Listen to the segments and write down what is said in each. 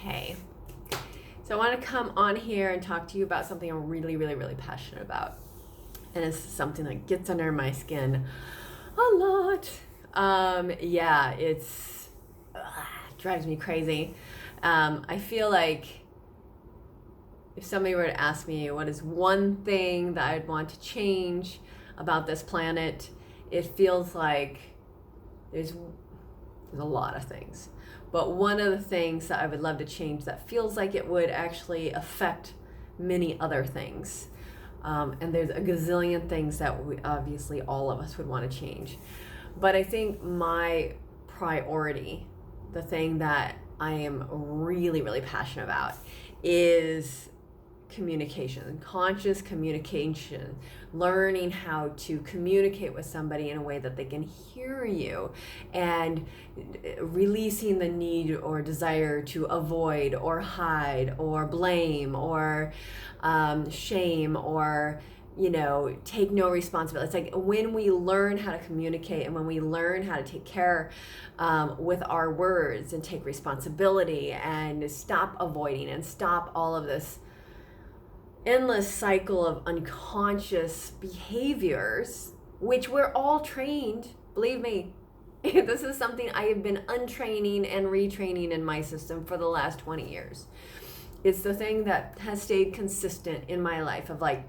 Okay, so I want to come on here and talk to you about something I'm really, really, really passionate about. And it's something that gets under my skin a lot. It's drives me crazy. I feel like if somebody were to ask me what is one thing that I'd want to change about this planet, it feels like there's a lot of things. But one of the things that I would love to change that feels like it would actually affect many other things. And there's a gazillion things that we, obviously all of us would want to change. But I think my priority, the thing that I am really, really passionate about, is communication, conscious communication, learning how to communicate with somebody in a way that they can hear you, and releasing the need or desire to avoid or hide or blame or shame or take no responsibility. It's like when we learn how to communicate and when we learn how to take care with our words and take responsibility and stop avoiding and stop all of this endless cycle of unconscious behaviors, which we're all trained, believe me. This is something I have been untraining and retraining in my system for the last 20 years. It's the thing that has stayed consistent in my life of like,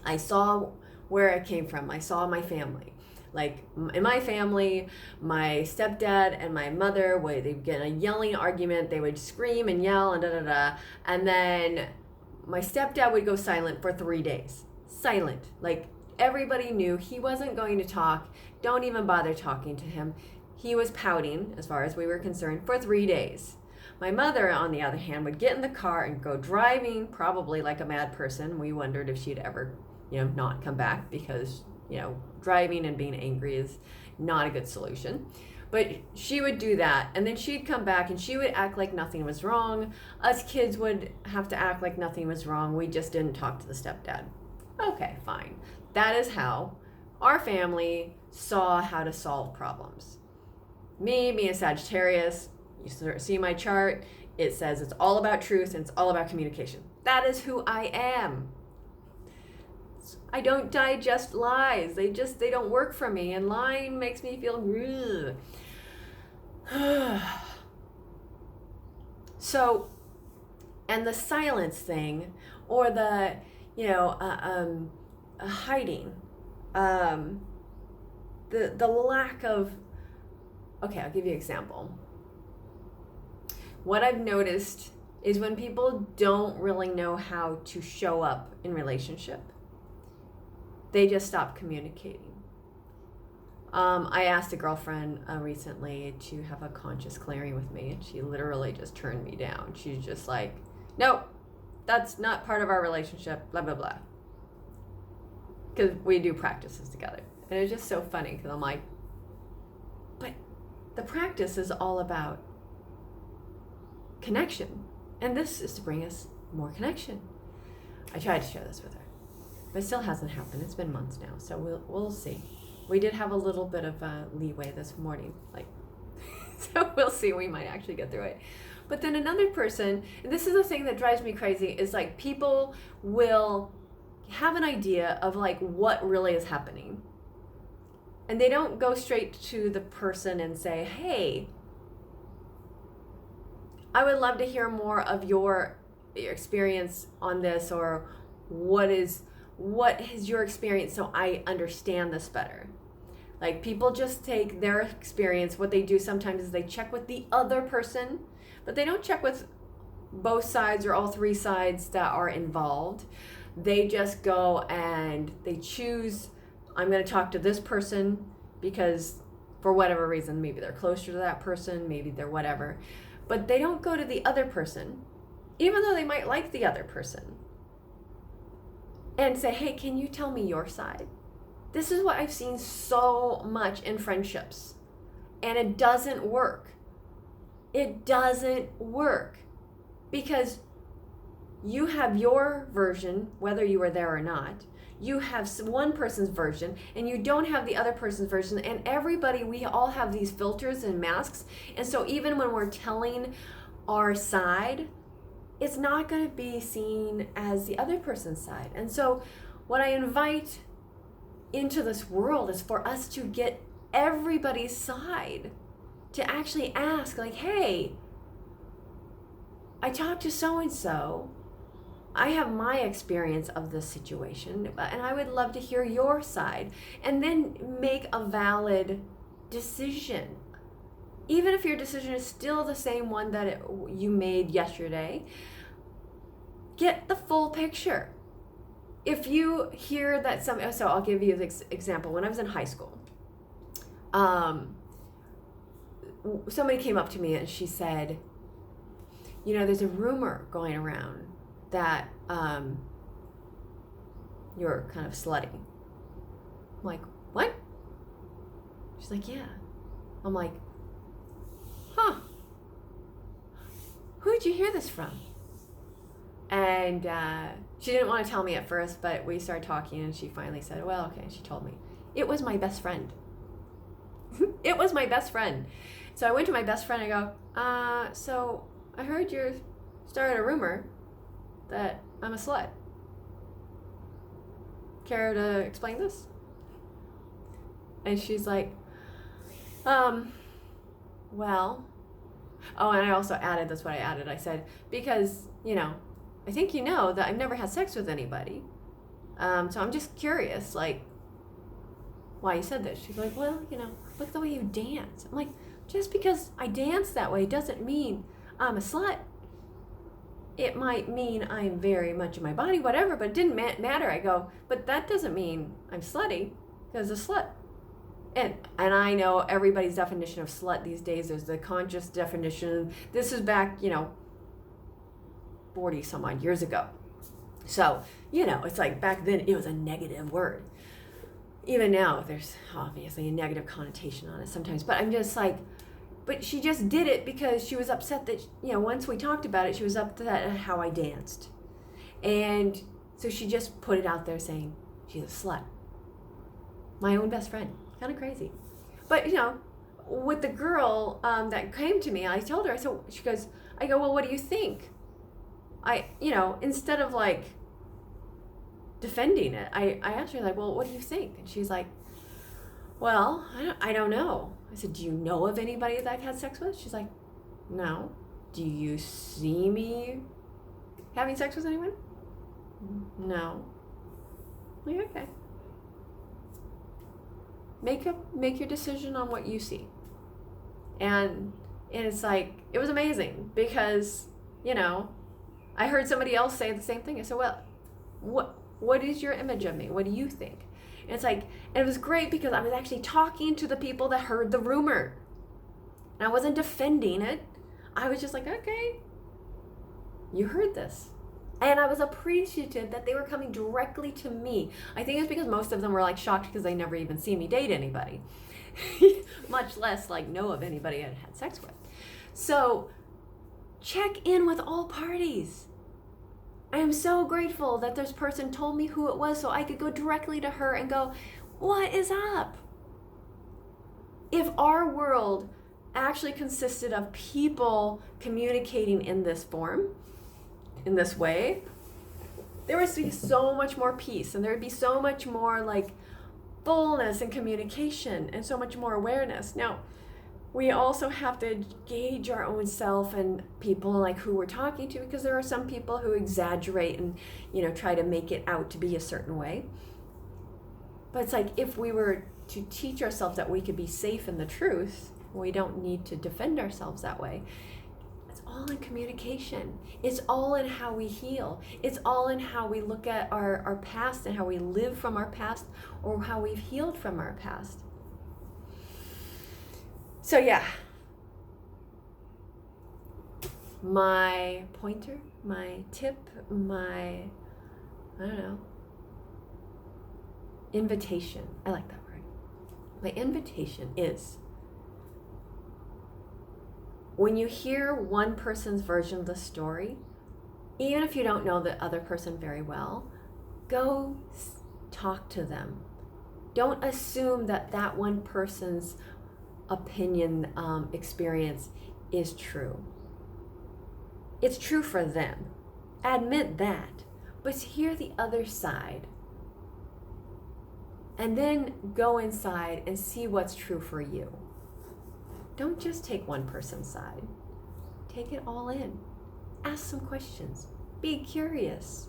I saw where I came from. I saw my family. Like in my family, my stepdad and my mother they'd get in a yelling argument. They would scream and yell and da-da-da. And then my stepdad would go silent for 3 days. Silent. Like everybody knew he wasn't going to talk. Don't even bother talking to him. He was pouting, as far as we were concerned, for 3 days. My mother, on the other hand, would get in the car and go driving, probably like a mad person. We wondered if she'd ever, not come back because, driving and being angry is not a good solution. But she would do that, and then she'd come back and she would act like nothing was wrong. Us kids would have to act like nothing was wrong. We just didn't talk to the stepdad. Okay, fine. That is how our family saw how to solve problems. Me being a Sagittarius, you see my chart, it says it's all about truth and it's all about communication. That is who I am. I don't digest lies. They don't work for me, and lying makes me feel so, and the silence thing, or the hiding, the lack of. Okay, I'll give you an example. What I've noticed is when people don't really know how to show up in relationship, they just stop communicating. I asked a girlfriend recently to have a conscious clearing with me, and she literally just turned me down. She's just like, no, that's not part of our relationship, blah, blah, blah. Because we do practices together. And it's just so funny because I'm like, but the practice is all about connection. And this is to bring us more connection. I tried to share this with her, but it still hasn't happened. It's been months now, so we'll see. We did have a little bit of leeway this morning, so we'll see. We might actually get through it. But then another person, and this is the thing that drives me crazy, is like people will have an idea of like what really is happening, and they don't go straight to the person and say, hey, I would love to hear more of your experience on this, or what is your experience so I understand this better. Like people just take their experience. What they do sometimes is they check with the other person, but they don't check with both sides or all three sides that are involved. They just go and they choose, I'm going to talk to this person because for whatever reason, maybe they're closer to that person, maybe they're whatever. But they don't go to the other person, even though they might like the other person, and say, hey, can you tell me your side? This is what I've seen so much in friendships, and it doesn't work. It doesn't work because you have your version, whether you were there or not. You have one person's version and you don't have the other person's version, and everybody, we all have these filters and masks. And so even when we're telling our side, it's not going to be seen as the other person's side. And so what I invite into this world is for us to get everybody's side, to actually ask, like, hey, I talked to so-and-so, I have my experience of this situation, and I would love to hear your side, and then make a valid decision. Even if your decision is still the same one that you made yesterday, get the full picture. If you hear that so I'll give you an example. When I was in high school, somebody came up to me and she said, there's a rumor going around that you're kind of slutty. I'm like, what? She's like, yeah. I'm like, huh. Who'd you hear this from? And she didn't want to tell me at first, but we started talking and she finally said, well, okay. And she told me. It was my best friend. It was my best friend. So I went to my best friend and I go, so I heard you started a rumor that I'm a slut. Care to explain this? And she's like, well, oh, and I also added, that's what I added. I said, because, I think you know that I've never had sex with anybody. So I'm just curious, like, why you said this. She's like, well, look at the way you dance. I'm like, just because I dance that way doesn't mean I'm a slut. It might mean I'm very much in my body, whatever, but it didn't matter. I go, but that doesn't mean I'm slutty, because a slut. And I know everybody's definition of slut these days. There's the conscious definition. This is back, 40 some odd years ago. So, it's like back then it was a negative word. Even now, there's obviously a negative connotation on it sometimes. But I'm just like, but she just did it because she was upset that, once we talked about it, she was upset at how I danced. And so she just put it out there saying, she's a slut. My own best friend. Kind of crazy. But, with the girl that came to me, I told her, I go, well, what do you think? Instead of like defending it, I asked her, like, well, what do you think? And she's like, well, I don't know. I said, do you know of anybody that I've had sex with? She's like, no. Do you see me having sex with anyone? No. I'm like, okay. Make your decision on what you see. And it's like, it was amazing because, I heard somebody else say the same thing. I said, well, what is your image of me? What do you think? And it's like, and it was great because I was actually talking to the people that heard the rumor. And I wasn't defending it. I was just like, okay, you heard this. And I was appreciative that they were coming directly to me. I think it's because most of them were like shocked because they never even seen me date anybody. Much less like know of anybody I'd had sex with. So check in with all parties. I am so grateful that this person told me who it was so I could go directly to her and go, what is up? If our world actually consisted of people communicating in this form, in this way, there would be so much more peace and there would be so much more like fullness and communication and so much more awareness. Now, we also have to gauge our own self and people like who we're talking to, because there are some people who exaggerate and try to make it out to be a certain way. But it's like, if we were to teach ourselves that we could be safe in the truth, we don't need to defend ourselves that way. It's all in communication. It's all in how we heal. It's all in how we look at our past and how we live from our past, or how we've healed from our past. So yeah, my pointer, my tip, my, invitation. I like that word. My invitation is, when you hear one person's version of the story, even if you don't know the other person very well, go talk to them. Don't assume that one person's opinion, experience is true. It's true for them. Admit that. But hear the other side. And then go inside and see what's true for you. Don't just take one person's side. Take it all in. Ask some questions. Be curious.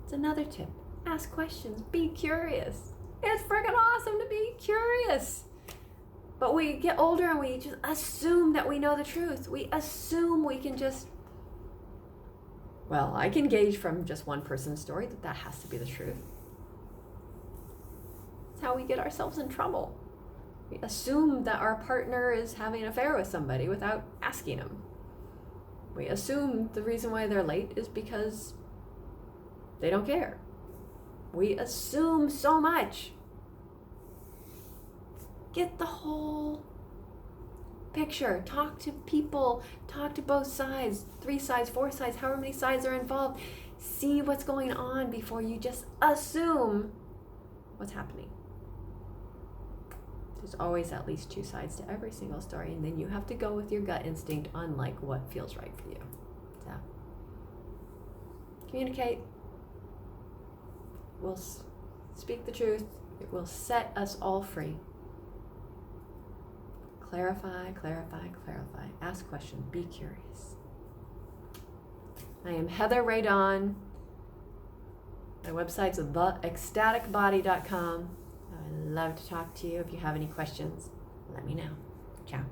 It's another tip. Ask questions. Be curious. It's freaking awesome to be curious. But we get older and we just assume that we know the truth. We assume we can just, well, I can gauge from just one person's story that has to be the truth. It's how we get ourselves in trouble. We assume that our partner is having an affair with somebody without asking them. We assume the reason why they're late is because they don't care. We assume so much. Get the whole picture. Talk to people. Talk to both sides. 3 sides, 4 sides, however many sides are involved. See what's going on before you just assume what's happening. There's always at least 2 sides to every single story, and then you have to go with your gut instinct on like what feels right for you. So communicate. We'll speak the truth. It will set us all free. Clarify, clarify, clarify. Ask questions. Be curious. I am Heather Radon. My website's theecstaticbody.com. I'd love to talk to you. If you have any questions, let me know. Ciao.